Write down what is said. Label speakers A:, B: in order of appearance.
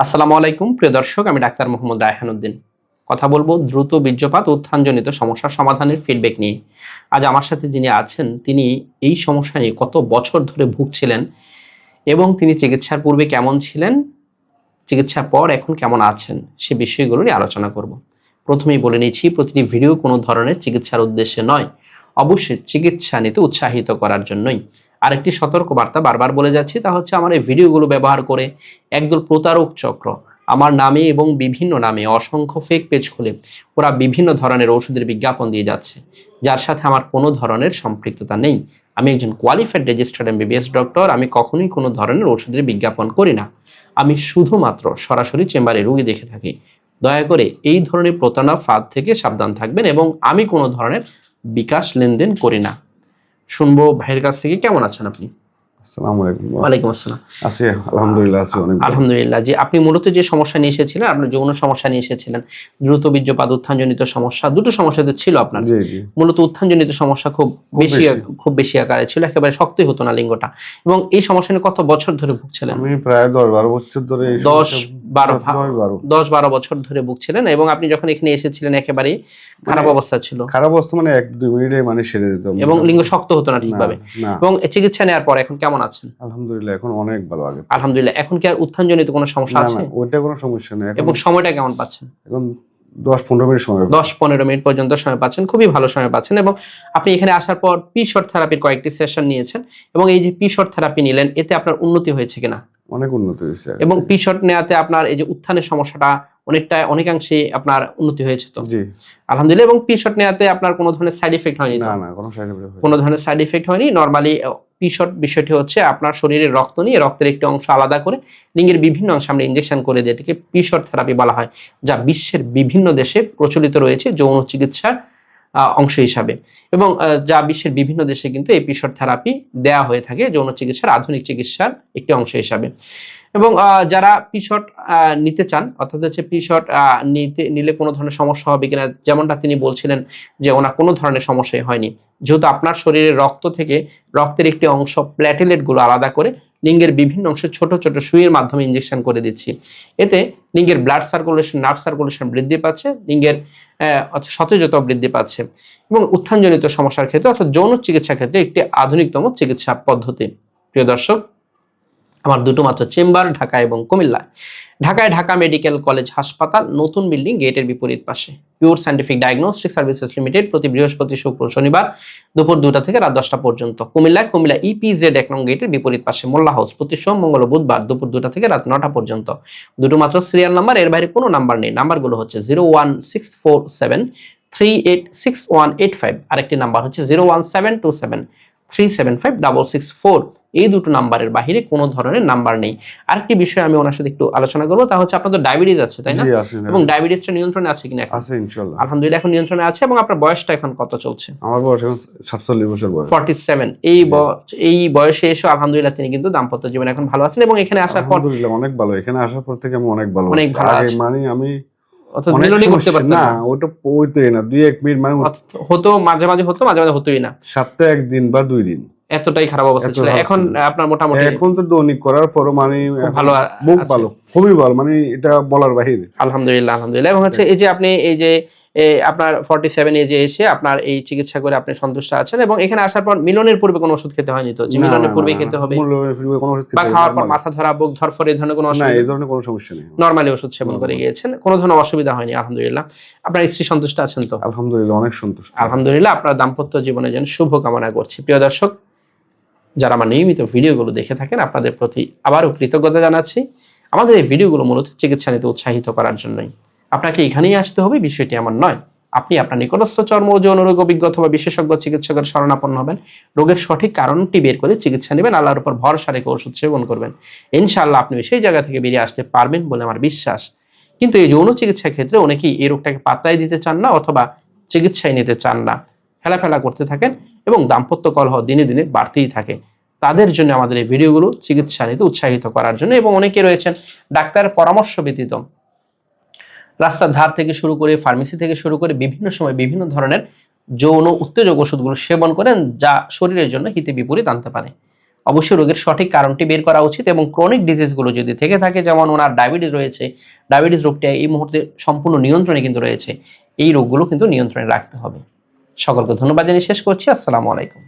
A: আসসালামু আলাইকুম প্রিয় দর্শক, আমি ডাক্তার মোহাম্মদ রায়হান উদ্দিন। কথা বলবো দ্রুত বীর্যপাত ও উত্থানজনিত সমস্যার সমাধানের ফিডব্যাক নিয়ে। আজ আমার সাথে যিনি আছেন তিনি এই সমস্যা নিয়ে কত বছর ধরে ভুগছিলেন এবং তিনি চিকিৎসার পূর্বে কেমন ছিলেন, চিকিৎসার পর এখন কেমন আছেন সে বিষয়গুলো নিয়ে আলোচনা করব। প্রথমেই বলে নিচ্ছি, প্রতিটি ভিডিও কোনো ধরনের চিকিৎসার উদ্দেশ্যে নয়, অবশ্যই চিকিৎসা নিতে উৎসাহিত করার জন্যই। আরেকটি সতর্কবার্তা বারবার বলে যাচ্ছি, তা হচ্ছে আমার এই ভিডিওগুলো ব্যবহার করে একদল প্রতারক চক্র আমার নামে এবং বিভিন্ন নামে অসংখ্য ফেক পেজ খুলে ওরা বিভিন্ন ধরনের ওষুধের বিজ্ঞাপন দিয়ে যাচ্ছে, যার সাথে আমার কোনো ধরনের সম্পৃক্ততা নেই। আমি একজন কোয়ালিফাইড রেজিস্টার্ড এমবিবিএস ডক্টর। আমি কখনোই কোনো ধরনের ওষুধের বিজ্ঞাপন করি না। আমি শুধুমাত্র সরাসরি চেম্বারে রোগী দেখে থাকি। দয়া করে এই ধরনের প্রতারণা ফাঁদ থেকে সাবধান থাকবেন এবং আমি কোনো ধরনের বিকাশ লেনদেন করি না। শুনবো ভাইয়ের কাছ থেকে, কেমন আছেন আপনি?
B: আসসালামু আলাইকুম।
A: ওয়ালাইকুম আসসালাম।
B: আছি আলহামদুলিল্লাহ, আছি অনেক ভালো।
A: আলহামদুলিল্লাহ। জি, আপনি মূলত যে সমস্যা নিয়ে এসেছিলেন, আপনার যৌন সমস্যা নিয়ে এসেছিলেন, দ্রুত বীর্যপাত উত্থানজনিত সমস্যা, দুটো সমস্যা তো ছিল আপনার।
B: জি জি।
A: মূলত উত্থানজনিত সমস্যা খুব বেশি আকারে ছিল, একেবারে শক্তই হতো না লিঙ্গটা। এবং এই সমস্যা নিয়ে কত বছর ধরে ভুগছিলেন?
B: আমি প্রায় 10-12 বছর ধরে এই সমস্যা
A: 10-12 বছর ধরে ভুগছিলেন এবং আপনি যখন এখানে এসেছিলেন একেবারেই খারাপ অবস্থা ছিল।
B: খারাপ অবস্থা মানে 1-2 মিনিটে মানে সেরে যেত
A: এবং লিঙ্গ শক্ত হতো না ঠিকভাবে।
B: না।
A: এবং চিকিৎসা নেওয়ার পর এখন কেমন আছেন?
B: আলহামদুলিল্লাহ, এখন অনেক ভালো। আগে
A: আলহামদুলিল্লাহ। এখন কি আর উত্থানজনিত কোনো সমস্যা আছে?
B: না, ওইটা কোনো সমস্যা নেই।
A: এবং সময়টা কেমন পাচ্ছেন?
B: এখন 10-15 মিনিট সময়
A: 10-15 মিনিট পর্যন্ত সময় পাচ্ছেন, খুবই ভালো সময় পাচ্ছেন। এবং আপনি এখানে আসার পর পি-শর্ট থেরাপির কয়েকটি সেশন নিয়েছেন এবং এই যে পি-শর্ট থেরাপি নিলেন, এতে আপনার উন্নতি হয়েছে কিনা?
B: অনেক উন্নতি হয়েছে।
A: এবং পি-শর্ট নেওয়াতে আপনার এই যে উত্থানের সমস্যাটা অনেকাংশে আপনার উন্নতি হয়েছে তো?
B: জি
A: আলহামদুলিল্লাহ। এবং পি-শর্ট নেওয়াতে আপনার কোনো ধরনের সাইড এফেক্ট হয়নি তো?
B: না, কোনো সাইড এফেক্ট হয়নি।
A: কোনো ধরনের সাইড এফেক্ট হয়নি। নরমালি পি-শর্ট বিষয়টি হচ্ছে আপনার শরীরের রক্ত নিয়ে রক্তের একটি অংশ আলাদা করে লিঙ্গের বিভিন্ন অংশে আমরা ইনজেকশন করে দিই, এটাকে পি-শর্ট থেরাপি বলা হয়, যা বিশ্বের বিভিন্ন দেশে প্রচলিত রয়েছে যৌন চিকিৎসার অংশ হিসাবে। এবং যা বিশ্বের বিভিন্ন দেশে কিন্তু এই পি-শর্ট থেরাপি দেয়া হয়ে থাকে যৌন চিকিৎসার আধুনিক চিকিৎসার একটি অংশ হিসাবে। এবং যারা পি-শর্ট নিতে চান, অর্থাৎ হচ্ছে পি-শর্ট নিলে কোনো ধরনের সমস্যা হবে কিনা, যেমনটা তিনি বলছিলেন যে ওনার কোনো ধরনের সমস্যাই হয়নি, যেহেতু আপনার শরীরের রক্ত থেকে রক্তের একটি অংশ প্ল্যাটেলেট গুলো আলাদা করে লিঙ্গের বিভিন্ন অংশে ছোট ছোট সুইয়ের মাধ্যমে ইনজেকশন করে দিচ্ছি। এতে লিঙ্গের ব্লাড সার্কুলেশন, নার্ভ সার্কুলেশন বৃদ্ধি পাচ্ছে, লিঙ্গের সতেজতা বৃদ্ধি পাচ্ছে এবং উত্থানজনিত সমস্যার ক্ষেত্রে অর্থাৎ যৌন চিকিৎসার ক্ষেত্রে একটি আধুনিকতম চিকিৎসা পদ্ধতি। প্রিয় দর্শক, আমার দুটো মাত্র চেম্বার ঢাকা এবং কুমিল্লা। ঢাকায় ঢাকা মেডিকেল কলেজ হাসপাতাল, নতুন বিল্ডিং, গেটের বিপরীত পাশে। Pure scientific diagnostic services limited, প্রতি বৃহস্পতি, শুক্র, শনিবার দুপুর 2টা থেকে রাত 10টা পর্যন্ত। কুমিল্লা ইপিজেড 1 নং গেটের বিপরীত পাশে। মোল্লা হাউস, প্রতি সোম, মঙ্গল ও বুধবার দুপুর 2টা থেকে রাত 9টা পর্যন্ত। দুটো মাত্র সিরিয়াল নাম্বার, এর বাইরে কোনো নাম্বার নেই। নাম্বারগুলো হচ্ছে 01647386185, আরেকটি নাম্বার হচ্ছে 01727375664। এই দুটো নাম্বারের বাহিরে কোনো ধরনের নাম্বার নেই। আরেকটি বিষয় আমি ওনার সাথে একটু আলোচনা করবো, তা হচ্ছে আপনাদের ডায়াবেটিস আছে, তাই না? এবং ডায়াবেটিসটা নিয়ন্ত্রণে আছে কিনা?
B: আছে ইনশাআল্লাহ।
A: আলহামদুলিল্লাহ, এখন নিয়ন্ত্রণে আছে। এবং আপনার বয়সটা এখন কত চলছে?
B: আমার বয়স এখন 47 বছর বয়স।
A: 47। এই বয়সে এসে আলহামদুলিল্লাহ তিনি কিন্তু দাম্পত্য জীবনে এখন ভালো আছেন। এবং এখানে আসার পর
B: আলহামদুলিল্লাহ অনেক ভালো। এখানে আসার পর থেকে আমি অনেক ভালো
A: আছি।
B: মানে আমি
A: অর্থাৎ মিলনই করতে পারতেন
B: না, ওটা হইতোই না। 2-1 মিনিট মানে
A: হতো, মাঝে মাঝে হতো, মাঝে মাঝে হতোই না।
B: সপ্তাহে 1 দিন বা 2 দিন,
A: এতটাই খারাপ অবস্থা ছিল। এখন আপনার মোটামুটি,
B: এখন তো দৈনিক করার পর মানে
A: ভালো,
B: ভালো, খুবই ভালো, মানে এটা বলার বাহিরে।
A: আলহামদুলিল্লাহ আলহামদুলিল্লাহ। এবং হচ্ছে এই যে আপনি এই যে আপনার 47 এজে এসে আপনার এই চিকিৎসা করে আপনি সন্তুষ্ট আছেন এবং এখানে আসার পর মিলনের পূর্বে কোনো ওষুধ খেতে হয়নি তো? যে মিলনের পূর্বে খেতে হবে বা খাওয়ার পর মাথা ধরা, বুক ধরফর, এই ধরনের কোনো অসুবিধা?
B: না, এই ধরনের কোনো সমস্যা নেই।
A: নরমালি ওষুধ সেবন করে গিয়েছেন, কোনো ধরনের অসুবিধা হয়নি আলহামদুলিল্লাহ। আপনার স্ত্রী সন্তুষ্ট আছেন তো?
B: আলহামদুলিল্লাহ, অনেক সন্তুষ্ট।
A: আলহামদুলিল্লাহ। আপনার দাম্পত্য জীবনের জন্য শুভ কামনা করছি। প্রিয় দর্শক, যারা আমার নিয়মিত ভিডিওগুলো দেখে থাকেন, আপনাদের প্রতি আবারও কৃতজ্ঞতা জানাচ্ছি। আমাদের এই ভিডিওগুলো মূলত চিকিৎসা নিতে উৎসাহিত করার জন্যই। আপনাকে এখানেই আসতে হবে বিষয়টি এমন নয়। আপনি আপনার নিকটস্থ চর্ম ও যৌন রোগ অভিজ্ঞ অথবা বিশেষজ্ঞ চিকিৎসকের শরণাপন্ন হবেন, রোগের সঠিক কারণটি বের করে চিকিৎসা নেবেন, আল্লাহর উপর ভরসা রেখে ওষুধ সেবন করবেন। ইনশাআল্লাহ আপনি সেই জায়গা থেকে বেরিয়ে আসতে পারবেন বলে আমার বিশ্বাস। কিন্তু এই যৌন চিকিৎসার ক্ষেত্রে অনেকেই এই রোগটাকে পাত্তাই দিতে চান না অথবা চিকিৎসায় নিতে চান না, ফেলাফেলা করতে থাকেন এবং দাম্পত্য কলহ দিনে দিনে বাড়তেই থাকে। তাদের জন্য আমাদের এই ভিডিওগুলো চিকিৎসা নিতে উৎসাহিত করার জন্য। এবং অনেকে রয়েছেন ডাক্তারের পরামর্শ ব্যতীত রাস্তার ধার থেকে শুরু করে, ফার্মেসি থেকে শুরু করে বিভিন্ন সময় বিভিন্ন ধরনের যৌন উত্তেজক ওষুধগুলো সেবন করেন, যা শরীরের জন্য হিতে বিপরীত আনতে পারে। অবশ্যই রোগের সঠিক কারণটি বের করা উচিত এবং ক্রনিক ডিজিজগুলো যদি থেকে থাকে, যেমন ওনার ডায়াবেটিস রয়েছে, ডায়াবেটিস রোগটা এই মুহূর্তে সম্পূর্ণ নিয়ন্ত্রণে কিন্তু রয়েছে, এই রোগগুলো কিন্তু নিয়ন্ত্রণে রাখতে হবে। সকলকে ধন্যবাদ জানিয়ে শেষ করছি। আসসালামু আলাইকুম।